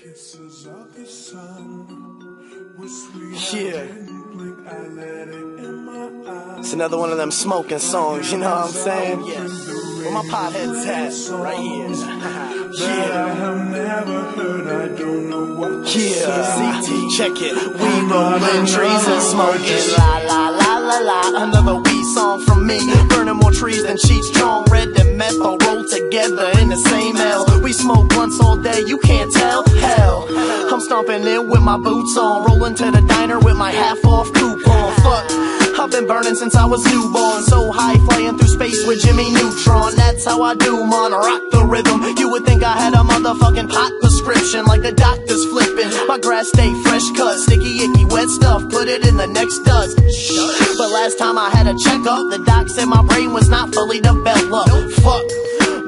Kisses of the sun were sweet. Yeah. I let it in my eyes. It's another one of them smoking songs, you know what I'm saying? Yes. Where my potheads at? Right here. That I have never heard, I don't know what to Yeah, say. CT, check it. We rolling trees and smoking. La la la la la. Another weed song from me. Burning more trees than Cheech, strong red and meth all rolled together in the same L. We smoke blunts all day, you can't tell. Hell, I'm stomping in with my boots on, rolling to the diner with my half-off coupon. Fuck. I've been burning since I was newborn, so high flying through space with Jimmy Neutron. That's how I do, man, rock the rhythm. You would think I had a motherfucking pot prescription, like the doctor's flipping. My grass stay fresh cut, sticky icky wet stuff, put it in the next dust. But last time I had a checkup, the doc said my brain was not fully developed. Fuck,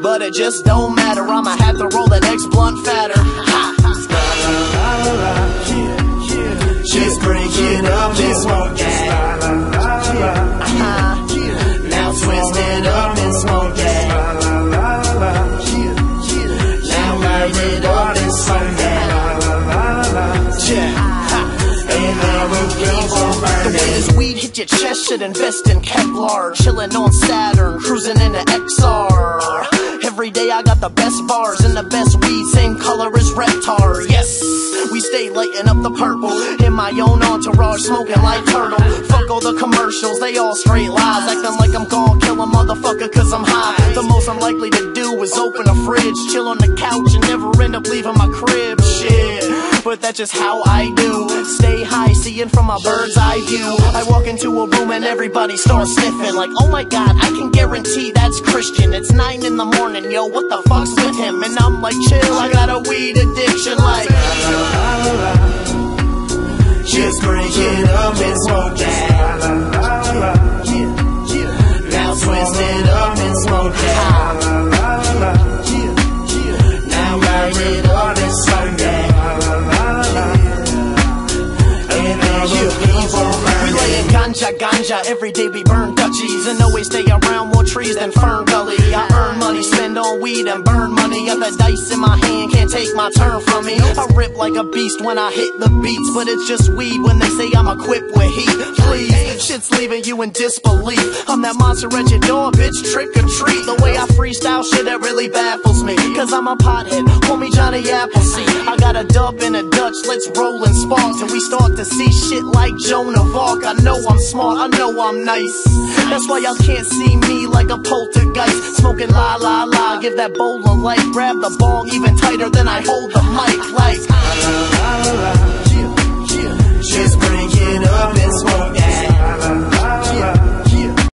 but it just don't matter, I'ma have to roll the next blunt fatter. Ha. Just break it up and smoke that. Now twist it up and smoke that. Now light it up and smoke that. And never keep on burning. The way this weed hit your chest should invest in Kevlar. Chillin' on Saturn, cruising in the XR. Every day I got the best bars and the best weed, same color as Reptar. Yes, we stay lighting up the purple in my own entourage, smoking like turtle. Fuck all the commercials, they all straight lies, acting like I'm gon' kill a motherfucker cause I'm high. The most I'm likely to do is open a fridge, chill on the couch and never end up leaving my crib. Shit, but that's just how I do. Stay high, seeing from my bird's eye view. I walk into a room and everybody starts sniffing, like, oh my god, I can guarantee that's Christian. It's 9 in the morning, yo, what the fuck's with him? And I'm like, chill, I got a weed addiction, like. Just break it up and smoke that. Now twist it up and smoke that. Now light it up and smoke that. And then you keep on burning. We layin' ganja, every day we burn Dutchies, and always stay around more trees than Fern Gully. I earn money, spend on weed and burn money. Got the dice in my hand, can't take my turn from me. I rip like a beast when I hit the beats, but it's just weed when they say I'm equipped with heat. Please, shit's leaving you in disbelief. I'm that monster at your door, bitch, trick or treat. The way I freestyle shit, that really baffles me, cause I'm a pothead, call me Johnny Appleseed. I got a dub and a Dutch, let's roll and spark till we start to see shit like Joan of Arc. I know I'm smart, I know I'm nice, that's why y'all can't see me like a poltergeist. Smoking la la la, give that bowl of light, grab the bong even tighter than I hold the mic, like.